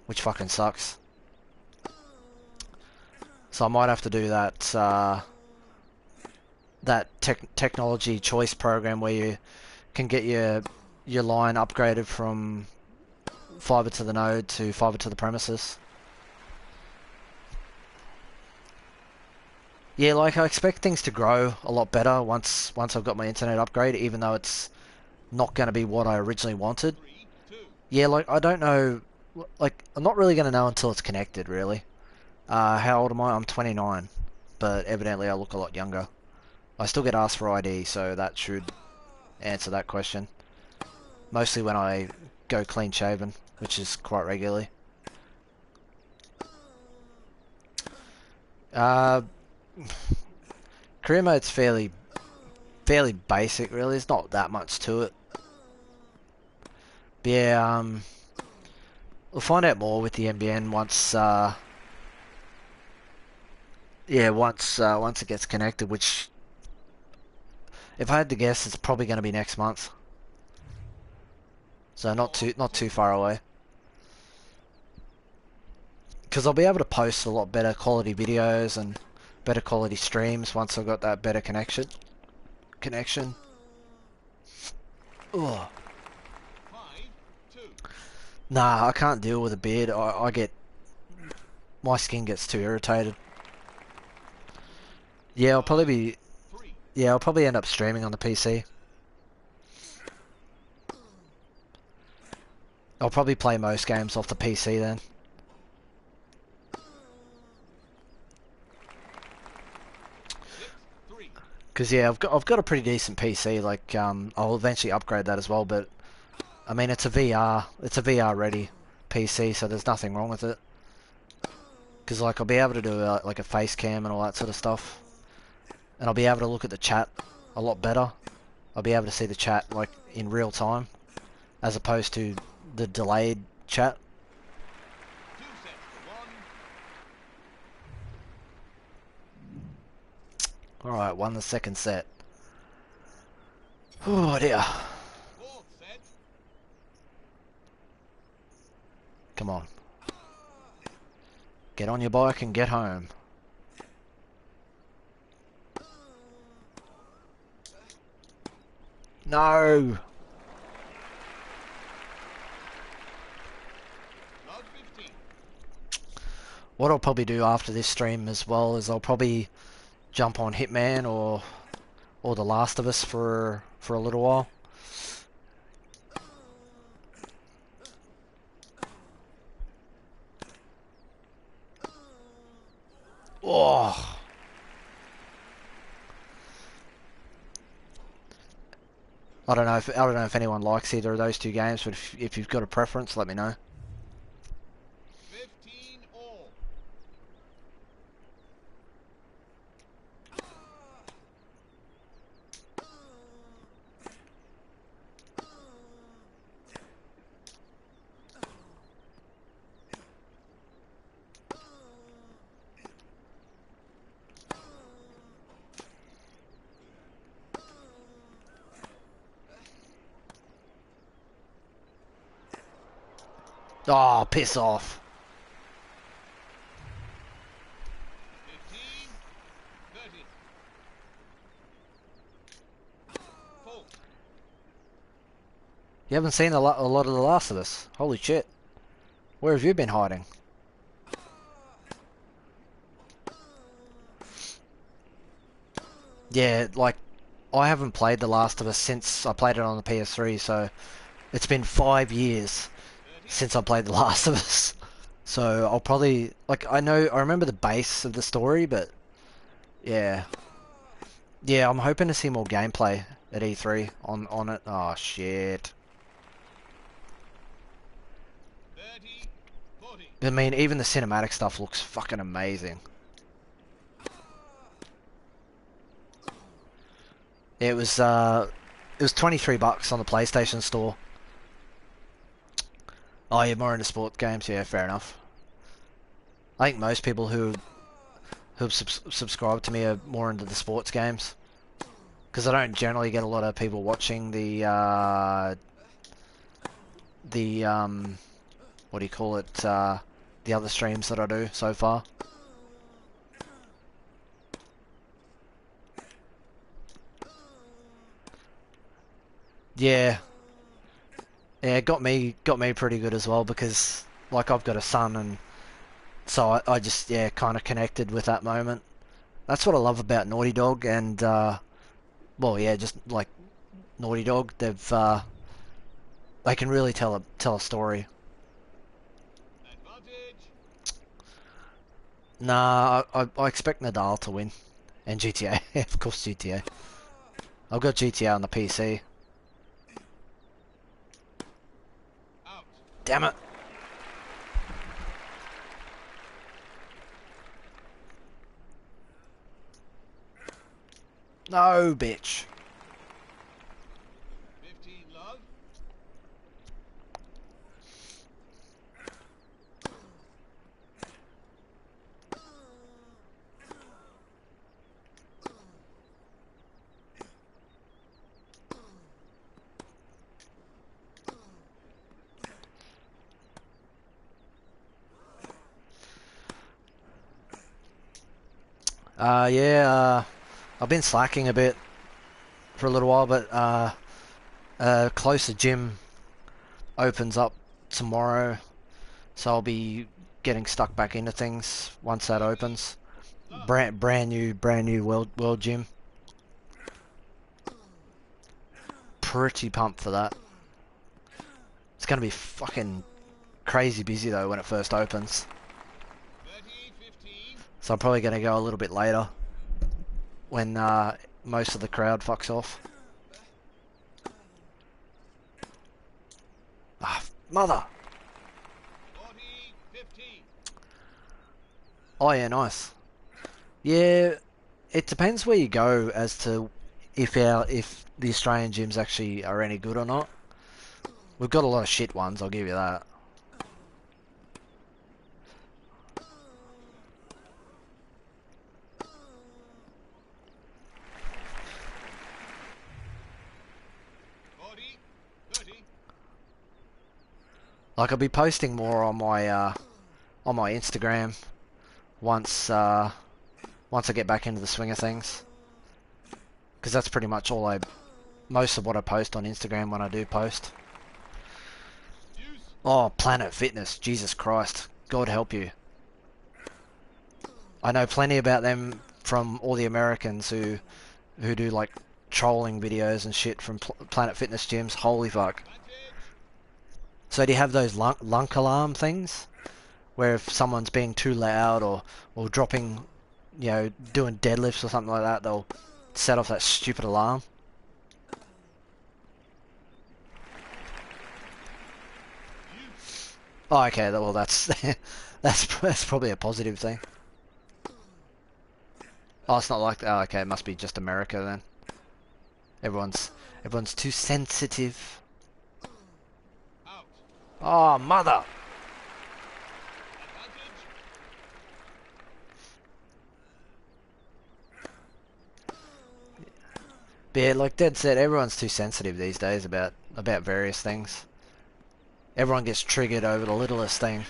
S1: which fucking sucks. So I might have to do that technology choice program where you can get your line upgraded from fiber to the node to fiber to the premises. Yeah, like I expect things to grow a lot better once I've got my internet upgrade, even though it's not going to be what I originally wanted.
S2: 3-2.
S1: Yeah, like I don't know, like I'm not really going to know until it's connected, really. How old am I? I'm 29, but evidently I look a lot younger. I still get asked for ID, so that should answer that question. Mostly when I go clean shaven, which is quite regularly. Uh, Career mode's fairly basic, really. There's not that much to it. But yeah, we'll find out more with the NBN once it gets connected. Which, if I had to guess, it's probably going to be next month. So not too far away. Because I'll be able to post a lot better quality videos and better quality streams once I've got that better connection. Ugh.
S2: 5-2.
S1: Nah, I can't deal with a beard. My skin gets too irritated. Yeah,
S2: Three.
S1: I'll probably end up streaming on the PC. I'll probably play most games off the PC then.
S2: 6-3.
S1: Because yeah, I've got a pretty decent PC. Like I'll eventually upgrade that as well. But I mean, it's a VR ready PC, so there's nothing wrong with it. Because like I'll be able to do like a face cam and all that sort of stuff, and I'll be able to look at the chat a lot better. I'll be able to see the chat like in real time, as opposed to the delayed chat.
S2: 2-1.
S1: Alright, won the second set. Oh dear.
S2: Fourth set.
S1: Come on. Get on your bike and get home. No!
S2: Love 15.
S1: What I'll probably do after this stream as well is I'll probably jump on Hitman or The Last of Us for a little while. Oh, I don't know if anyone likes either of those two games, but if you've got a preference, let me know.
S2: 15 all.
S1: Oh, piss off. You haven't seen a lot of The Last of Us. Holy shit. Where have you been hiding? Yeah, like, I haven't played The Last of Us since I played it on the PS3, so it's been 5 years
S2: 30.
S1: since I played The Last of Us. So I'll probably, like, I remember the base of the story, but yeah. Yeah, I'm hoping to see more gameplay at E3 on it. Oh, shit.
S2: 30. 40.
S1: I mean, even the cinematic stuff looks fucking amazing. It was $23 on the PlayStation Store. Oh, you're more into sports games? Yeah, fair enough. I think most people who subscribe to me are more into the sports games because I don't generally get a lot of people watching the what do you call it? The other streams that I do so far. Yeah, yeah, it got me pretty good as well because like I've got a son and so I just yeah kind of connected with that moment. That's what I love about Naughty Dog and well yeah just like Naughty Dog they can really tell a story.
S2: Advantage.
S1: Nah, I expect Nadal to win and GTA. Of course GTA. I've got GTA on the PC.
S2: Out.
S1: Damn it. No, bitch.
S2: 15 love.
S1: Yeah, I've been slacking a bit for a little while, but closer gym opens up tomorrow, so I'll be getting stuck back into things once that
S2: 30.
S1: opens.
S2: Love.
S1: Brand new world gym. Pretty pumped for that. It's gonna be fucking crazy busy though when it first opens.
S2: 30. 15.
S1: So I'm probably gonna go a little bit later when most of the crowd fucks off. Ah, mother!
S2: 40. 15.
S1: Oh yeah, nice. Yeah, it depends where you go as to if the Australian gyms actually are any good or not. We've got a lot of shit ones, I'll give you that.
S2: Forty. 30.
S1: Like I'll be posting more on my Instagram once once I get back into the swing of things, because that's pretty much most of what I post on Instagram when I do post.
S2: Use.
S1: Oh, Planet Fitness, Jesus Christ, God help you. I know plenty about them from all the Americans who do like trolling videos and shit from Planet Fitness gyms. Holy fuck.
S2: Advantage.
S1: So do you have those lunk alarm things where if someone's being too loud or dropping, doing deadlifts or something like that, they'll set off that stupid alarm?
S2: Use.
S1: Oh, okay. Well, that's that's probably a positive thing. Oh, it's not like that. Oh, okay. It must be just America then. Everyone's everyone's too sensitive.
S2: Out.
S1: Oh, mother!
S2: Advantage.
S1: But yeah, like Dad said, everyone's too sensitive these days about various things. Everyone gets triggered over the littlest thing.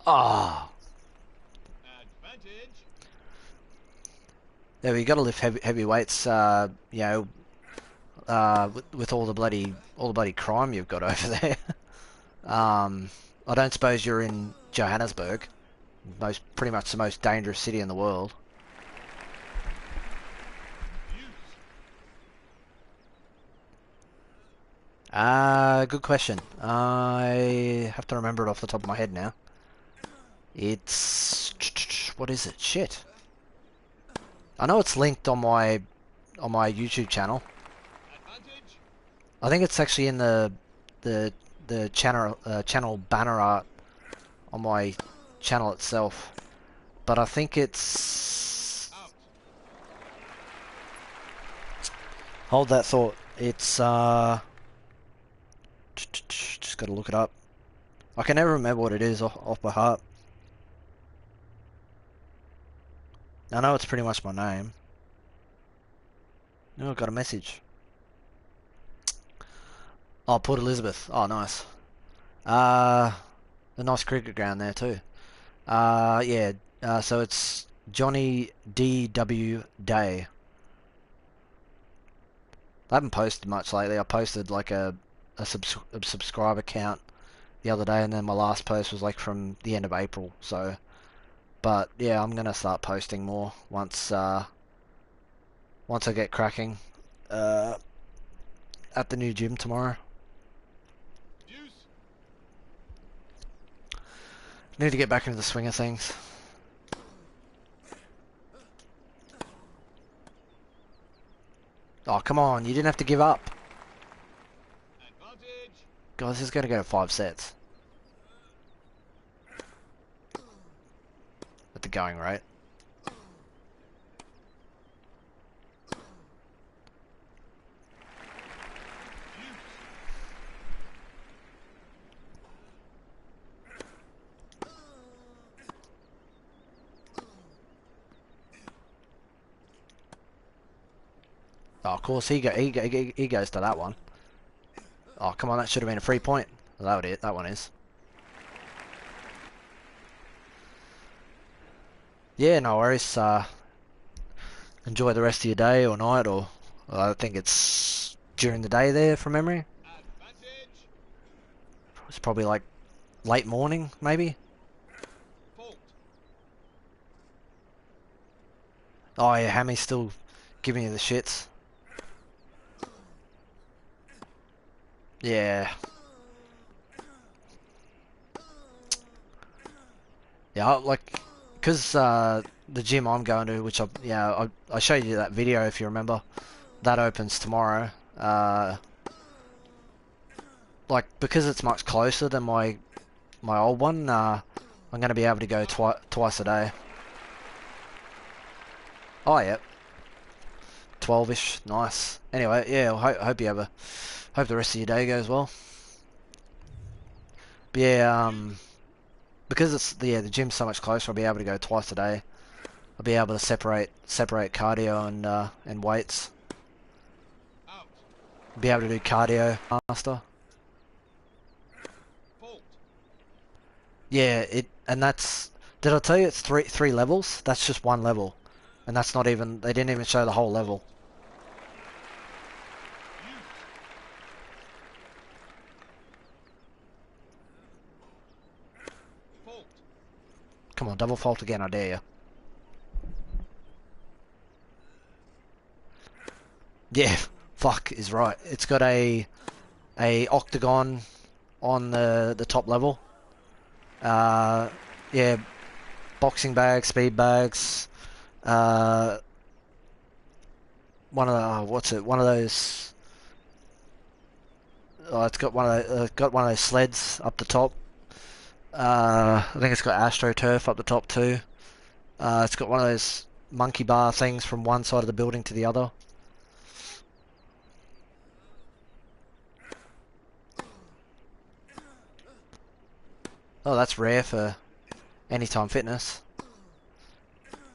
S1: Ah,
S2: Advantage.
S1: Yeah, you got to lift heavy weights. You know, with all the bloody crime you've got over there. I don't suppose you're in Johannesburg, pretty much the most dangerous city in the world.
S2: Use.
S1: Good question. I have to remember it off the top of my head now. It's what is it? Shit. I know it's linked on my YouTube channel.
S2: Advantage.
S1: I think it's actually in the the channel banner art on my channel itself. But I think it's
S2: Out.
S1: hold that thought. It's just got to look it up. I can never remember what it is off by heart. I know it's pretty much my name. Oh, I got a message. Oh, Port Elizabeth. Oh, nice. Uh, a nice cricket ground there too. Yeah. So it's Johnny D.W. Day. I haven't posted much lately. I posted like a subscriber count the other day, and then my last post was like from the end of April. So, but yeah, I'm gonna start posting more once I get cracking uh, at the new gym tomorrow.
S2: Use.
S1: Need to get back into the swing of things. Oh, come on, you didn't have to give up.
S2: Advantage.
S1: Guys, this is gonna go to 5 sets at the going rate.
S2: Use.
S1: Oh, of course, he goes to that one. Oh, come on, that should have been a 3 point. Well, that one is. Yeah, no worries. Enjoy the rest of your day or night, or I think it's during the day there from memory.
S2: Advantage.
S1: It's probably like late morning, maybe.
S2: Fault.
S1: Oh yeah, Hammy's still giving you the shits. Yeah. Yeah, like, cause the gym I'm going to, which I showed you that video if you remember, that opens tomorrow. Like because it's much closer than my old one, I'm gonna be able to go twice a day. Oh yeah, 12ish, nice. Anyway, yeah, hope you have hope the rest of your day goes well. But yeah, because the gym's so much closer, I'll be able to go twice a day. I'll be able to separate cardio and weights.
S2: Out.
S1: Be able to do cardio faster.
S2: Fault.
S1: Yeah, and that's. Did I tell you it's three levels? That's just one level, and that's not even. They didn't even show the whole level.
S2: Use. Fault.
S1: Come on, double fault again, I dare you. Yeah, fuck is right. It's got a octagon on the top level. Yeah, boxing bags, speed bags. Uh, one of the what's it? One of those. Oh, it's got one of those sleds up the top. I think it's got AstroTurf up the top too. It's got one of those monkey bar things from one side of the building to the other. Oh, that's rare for Anytime Fitness.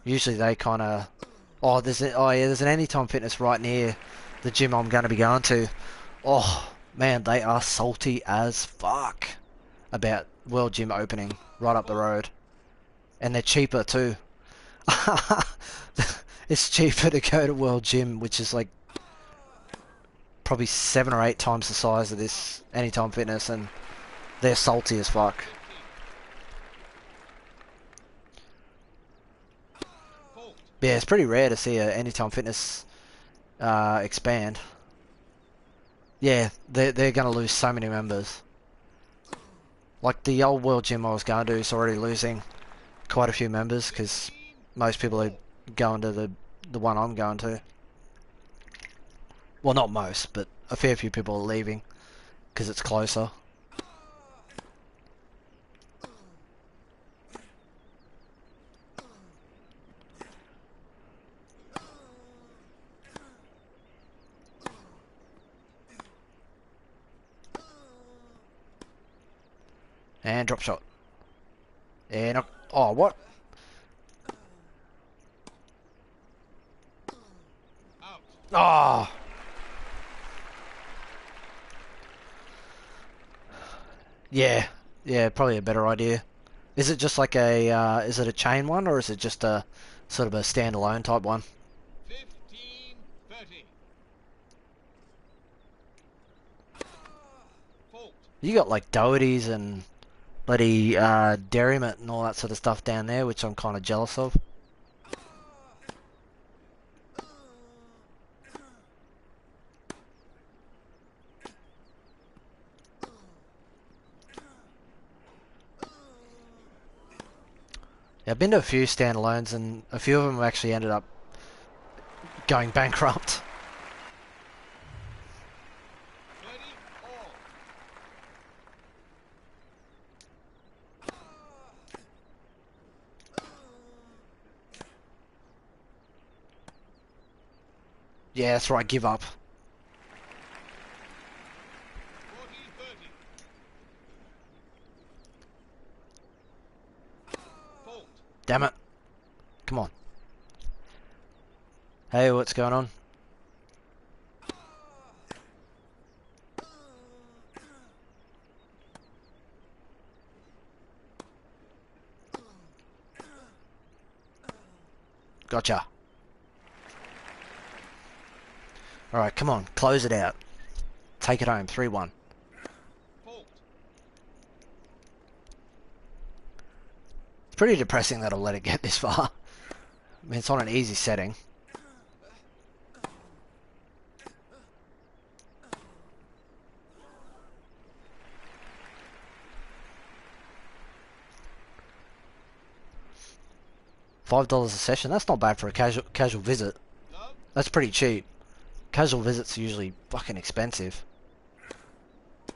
S1: Usually they kind of. Oh yeah, there's an Anytime Fitness right near the gym I'm going to be going to. Oh man, they are salty as fuck about World Gym opening right up the road, and they're cheaper too. It's cheaper to go to World Gym, which is like probably 7 or 8 times the size of this Anytime Fitness, and they're salty as fuck.
S2: 15. Fault.
S1: Yeah, it's pretty rare to see a Anytime Fitness expand. Yeah, they're gonna lose so many members. Like the old World Gym I was going to is already losing quite a few members because
S2: 15.
S1: most people are
S2: Fault.
S1: going to the one I'm going to. Well, not most, but a fair few people are leaving because it's closer. And drop shot. And oh, what?
S2: Out.
S1: Oh, yeah, yeah, probably a better idea. Is it just like a is it a chain one, or is it just a sort of a standalone type one?
S2: 15. 30. Fault.
S1: You got like Doherty's and bloody Dairymet and all that sort of stuff down there, which I'm kind of jealous of. Yeah, I've been to a few standalones, and a few of them actually ended up going bankrupt.
S2: 30. All.
S1: Yeah, that's right, give up.
S2: 40. 30. Fault.
S1: Damn it. Come on. Hey, what's going on? Gotcha. Alright, come on, close it out. Take it home, 3-1.
S2: Fault.
S1: It's pretty depressing that I'll let it get this far. I mean, it's on an easy setting. $5 a session, that's not bad for a casual visit.
S2: Love.
S1: That's pretty cheap. Casual visits are usually fucking expensive. I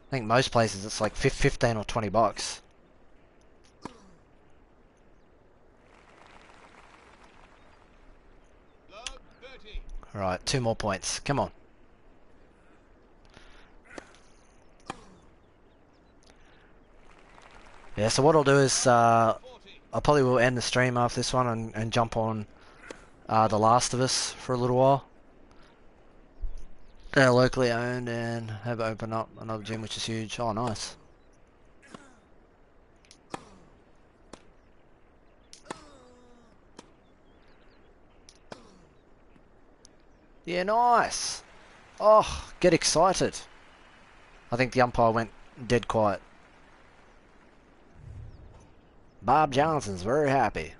S1: think most places it's like 15 or 20 bucks.
S2: Love. 30.
S1: Alright, 2 more points. Come on. Yeah, so what I'll do is I
S2: 40.
S1: probably will end the stream after this one and jump on The Last of Us for a little while. They're locally owned and have opened up another gym, which is huge. Oh, nice. Yeah, nice. Oh, get excited. I think the umpire went dead quiet. Bob Johnson's very happy.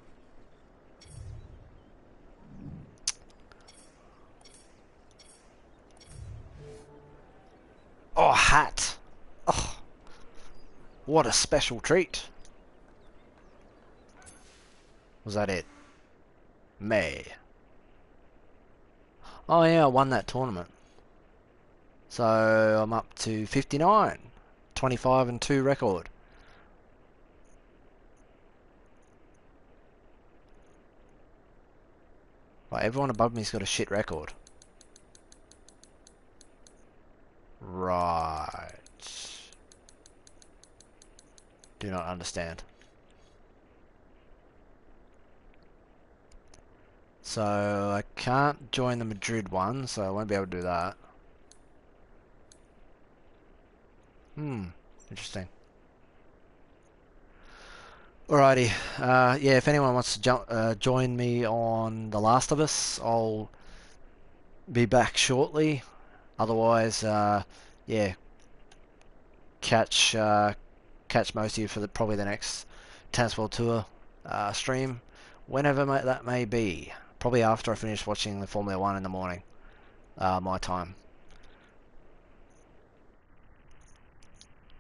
S1: Oh, hat. Oh, what a special treat. Was that it? May. Oh yeah, I won that tournament. So I'm up to 59. 25 and 2 record. Right, everyone above me's got a shit record. Right. Do not understand. So I can't join the Madrid one, so I won't be able to do that. Interesting. Alrighty. Yeah, if anyone wants to join me on The Last of Us, I'll be back shortly. Otherwise, yeah, catch catch most of you for probably the next Tansport Tour stream, whenever that may be. Probably after I finish watching the Formula One in the morning, my time.